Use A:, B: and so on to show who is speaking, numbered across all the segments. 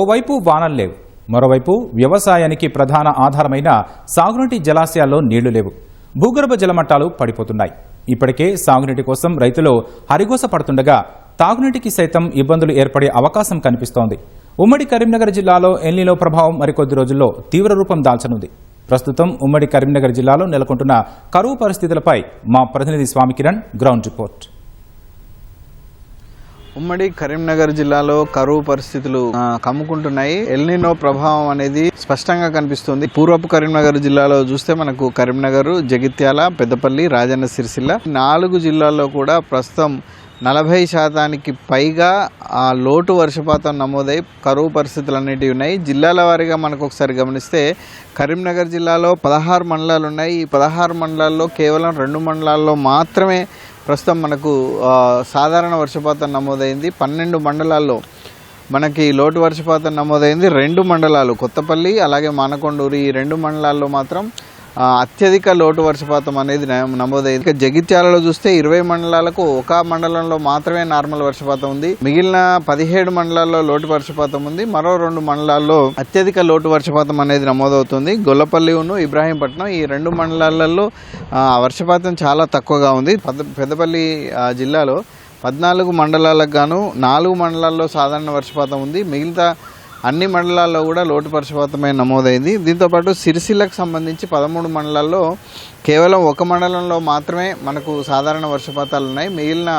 A: ఓవైపు వానలు లేవు, మరోవైపు వ్యవసాయానికి ప్రధాన ఆధారమైన సాగునీటి జలాశయాల్లో నీళ్లు లేవు. భూగర్భ జలమట్టాలు పడిపోతున్నాయి. ఇప్పటికే సాగునీటి కోసం రైతులు హరిగోస పడుతుండగా తాగునీటికి సైతం ఇబ్బందులు ఏర్పడే అవకాశం కనిపిస్తోంది. ఉమ్మడి కరీంనగర్ జిల్లాలో ఎల్నినో ప్రభావం మరికొద్ది రోజుల్లో తీవ్ర రూపం దాల్చనుంది. ప్రస్తుతం ఉమ్మడి కరీంనగర్ జిల్లాలో నెలకొంటున్న కరువు పరిస్థితులపై మా ప్రతినిధి స్వామి కిరణ్ గ్రౌండ్ రిపోర్ట్.
B: ఉమ్మడి కరీంనగర్ జిల్లాలో కరువు పరిస్థితులు కమ్ముకుంటున్నాయి. ఎల్నినో ప్రభావం అనేది స్పష్టంగా కనిపిస్తుంది. పూర్వపు కరీంనగర్ జిల్లాలో చూస్తే మనకు కరీంనగర్, జగిత్యాల, పెద్దపల్లి, రాజన్న సిరిసిల్ల 4 జిల్లాల్లో కూడా ప్రస్తుతం 40% పైగా లోటు వర్షపాతం నమోదై కరువు పరిస్థితులు అనేటివి ఉన్నాయి. జిల్లాల వారీగా మనకు ఒకసారి గమనిస్తే కరీంనగర్ జిల్లాలో 16 మండలాలు ఉన్నాయి. ఈ 16 మండలాల్లో కేవలం 2 మండలాల్లో మాత్రమే ప్రస్తుతం మనకు సాధారణ వర్షపాతం నమోదైంది. 12 మండలాల్లో మనకి లోటు వర్షపాతం నమోదైంది. 2 మండలాలు కొత్తపల్లి అలాగే మానకొండూరు, ఈ 2 మండలాల్లో మాత్రం అత్యధిక లోటు వర్షపాతం అనేది నమోదైంది. ఇక జగిత్యాలలో చూస్తే 20 మండలాలకు ఒక మండలంలో మాత్రమే నార్మల్ వర్షపాతం ఉంది. మిగిలిన 17 మండలాల్లో లోటు వర్షపాతం ఉంది. మరో 2 మండలాల్లో అత్యధిక లోటు వర్షపాతం అనేది నమోదవుతుంది. గొల్లపల్లి, ఇబ్రాహీంపట్నం, ఈ 2 మండలాలలో వర్షపాతం చాలా తక్కువగా ఉంది. పెద్దపల్లి జిల్లాలో 14 మండలాలకు గాను 4 మండలాల్లో సాధారణ వర్షపాతం ఉంది. మిగతా అన్ని మండలాల్లో కూడా లోటు వర్షపాతమే నమోదైంది. దీంతోపాటు సిరిసిల్లకు సంబంధించి 13 మండలాల్లో కేవలం ఒక మండలంలో మాత్రమే మనకు సాధారణ వర్షపాతాలు ఉన్నాయి. మిగిలిన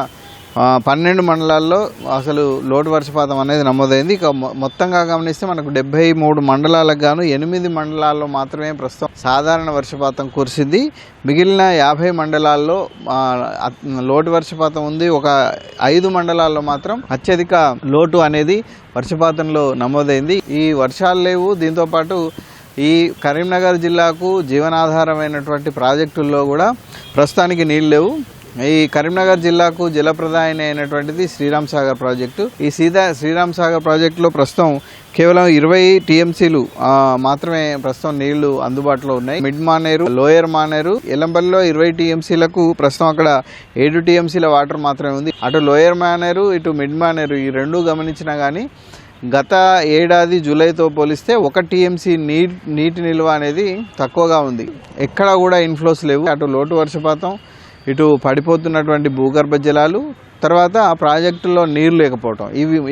B: 12 మండలాల్లో అసలు లోటు వర్షపాతం అనేది నమోదైంది. ఇక మొత్తంగా గమనిస్తే మనకు 73 మండలాలకు గాను 8 మండలాల్లో మాత్రమే ప్రస్తుతం సాధారణ వర్షపాతం కురిసింది. మిగిలిన 50 మండలాల్లో లోటు వర్షపాతం ఉంది. ఒక 5 మండలాల్లో మాత్రం అత్యధిక లోటు అనేది వర్షపాతంలో నమోదైంది. ఈ వర్షాలు లేవు. దీంతోపాటు ఈ కరీంనగర్ జిల్లాకు జీవనాధారమైనటువంటి ప్రాజెక్టుల్లో కూడా ప్రస్తుతానికి నీళ్ళు లేవు. ఈ కరీంనగర్ జిల్లాకు జలప్రదాయని అయినటువంటిది శ్రీరామ్ సాగర్ ప్రాజెక్టు. ఈ శ్రీరామ్ సాగర్ ప్రాజెక్టులో ప్రస్తుతం కేవలం 20 టీఎంసీలు మాత్రమే ప్రస్తుతం నీళ్లు అందుబాటులో ఉన్నాయి. మిడ్ మానేరు, లోయర్ మానేరు, ఎల్లంపల్లిలో 20 టీఎంసీలకు ప్రస్తుతం అక్కడ 7 టీఎంసీల వాటర్ మాత్రమే ఉంది. అటు లోయర్ మానేరు, ఇటు మిడ్ మానేరు, ఈ 2 గమనించినా కానీ గత ఏడాది జూలైతో పోలిస్తే 1 టీఎంసీ నీటి నిల్వ అనేది తక్కువగా ఉంది. ఎక్కడ కూడా ఇన్ఫ్లోస్ లేవు. అటు లోటు వర్షపాతం, ఇటు పడిపోతున్నటువంటి భూగర్భ జలాలు, తర్వాత ఆ ప్రాజెక్టులో నీరు లేకపోవటం,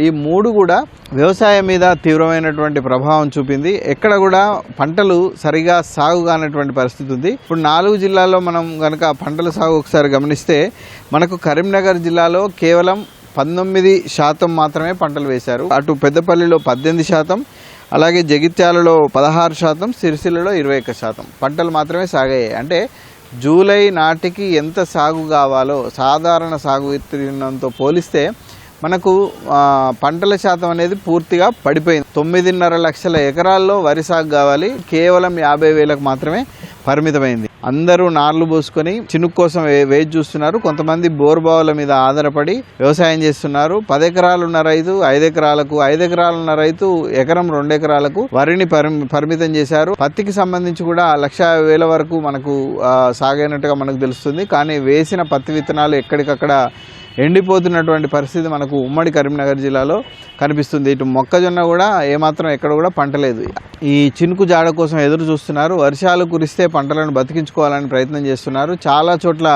B: ఈ 3 కూడా వ్యవసాయం మీద తీవ్రమైనటువంటి ప్రభావం చూపింది. ఎక్కడ కూడా పంటలు సరిగా సాగు కానటువంటి పరిస్థితి ఉంది. ఇప్పుడు 4 జిల్లాల్లో మనం కనుక పంటల సాగు ఒకసారి గమనిస్తే మనకు కరీంనగర్ జిల్లాలో కేవలం 19% మాత్రమే పంటలు వేశారు. అటు పెద్దపల్లిలో 18%, అలాగే జగిత్యాలలో 16%, సిరిసిల్లలో 21% పంటలు మాత్రమే సాగాయి. అంటే జూలై నాటికి ఎంత సాగు కావాలో సాధారణ సాగు విస్తీర్ణంతో పోలిస్తే మనకు పంటల శాతం అనేది పూర్తిగా పడిపోయింది. 9.5 లక్షల ఎకరాల్లో వరి సాగు కావాలి, కేవలం 50,000కు మాత్రమే పరిమితమైంది. అందరూ నార్లు పోసుకొని చినుకు కోసం వేచి చూస్తున్నారు. కొంతమంది బోర్బావుల మీద ఆధారపడి వ్యవసాయం చేస్తున్నారు. 10 ఎకరాలు ఉన్న రైతు 5 ఎకరాలకు, 5 ఎకరాలు ఉన్న రైతు ఎకరం 2 ఎకరాలకు వరిని పరిమితం చేశారు. పత్తికి సంబంధించి కూడా 1,50,000 వరకు మనకు సాగైనట్టుగా మనకు తెలుస్తుంది. కానీ వేసిన పత్తి విత్తనాలు ఎక్కడికక్కడ ఎండిపోతున్నటువంటి పరిస్థితి మనకు ఉమ్మడి కరీంనగర్ జిల్లాలో కనిపిస్తుంది. ఇటు మొక్కజొన్న కూడా ఏమాత్రం ఎక్కడ కూడా పంట లేదు. ఈ చినుకు జాడ కోసం ఎదురు చూస్తున్నారు. వర్షాలు కురిస్తే పంటలను బతికించుకోవాలని ప్రయత్నం చేస్తున్నారు. చాలా చోట్ల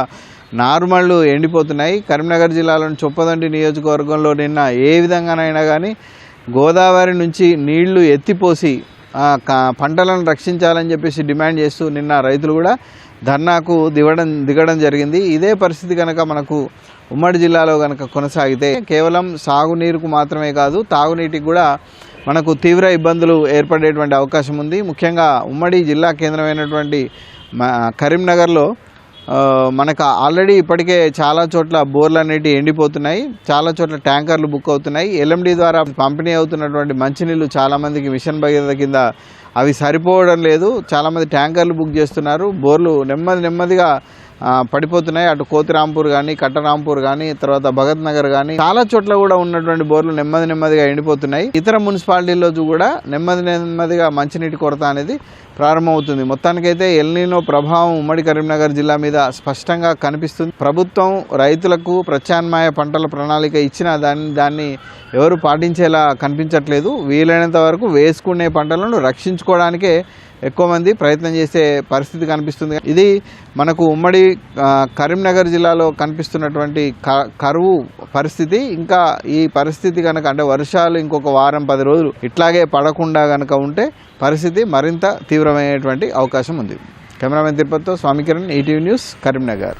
B: నార్మళ్లు ఎండిపోతున్నాయి. కరీంనగర్ జిల్లాలోని చొప్పదండి నియోజకవర్గంలో నిన్న ఏ విధంగానైనా కానీ గోదావరి నుంచి నీళ్లు ఎత్తిపోసి పంటలను రక్షించాలని చెప్పేసి డిమాండ్ చేస్తూ నిన్న రైతులు కూడా ధర్నాకు దిగడం జరిగింది. ఇదే పరిస్థితి కనుక మనకు ఉమ్మడి జిల్లాలో కనుక కొనసాగితే కేవలం సాగునీరుకు మాత్రమే కాదు, తాగునీటికి కూడా మనకు తీవ్ర ఇబ్బందులు ఏర్పడేటువంటి అవకాశం ఉంది. ముఖ్యంగా ఉమ్మడి జిల్లా కేంద్రమైనటువంటి కరీంనగర్లో మనకు ఆల్రెడీ ఇప్పటికే చాలా చోట్ల బోర్లు అనేవి ఎండిపోతున్నాయి. చాలా చోట్ల ట్యాంకర్లు బుక్ అవుతున్నాయి. ఎల్ఎండి ద్వారా పంపిణీ అవుతున్నటువంటి మంచినీళ్ళు చాలామందికి మిషన్ భగీరథ కింద అవి సరిపోవడం లేదు. చాలామంది ట్యాంకర్లు బుక్ చేస్తున్నారు. బోర్లు నెమ్మదిగా పడిపోతున్నాయి. అటు కోతిరాంపూర్ కానీ, కట్టరాంపూర్ కానీ, తర్వాత భగత్ నగర్ కానీ చాలా చోట్ల కూడా ఉన్నటువంటి బోర్లు నెమ్మదిగా ఎండిపోతున్నాయి. ఇతర మున్సిపాలిటీల్లో కూడా నెమ్మదిగా మంచినీటి కొరత అనేది ప్రారంభమవుతుంది. మొత్తానికైతే ఎల్నినో ప్రభావం ఉమ్మడి కరీంనగర్ జిల్లా మీద స్పష్టంగా కనిపిస్తుంది. ప్రభుత్వం రైతులకు ప్రత్యామ్నాయ పంటల ప్రణాళిక ఇచ్చినా దాన్ని ఎవరు పాటించేలా కనిపించట్లేదు. వీలైనంత వరకు వేసుకునే పంటలను రక్షించుకోవడానికే ఎక్కువ మంది ప్రయత్నం చేసే పరిస్థితి కనిపిస్తుంది. ఇది మనకు ఉమ్మడి కరీంనగర్ జిల్లాలో కనిపిస్తున్నటువంటి కరువు పరిస్థితి. ఇంకా ఈ పరిస్థితి కనుక అంటే వర్షాలు ఇంకొక వారం 10 రోజులు ఇట్లాగే పడకుండా కనుక ఉంటే పరిస్థితి మరింత తీవ్రమైనటువంటి అవకాశం ఉంది. కెమెరామెన్ తిరుపతితో స్వామి కిరణ్, ఈటీవీ న్యూస్, కరీంనగర్.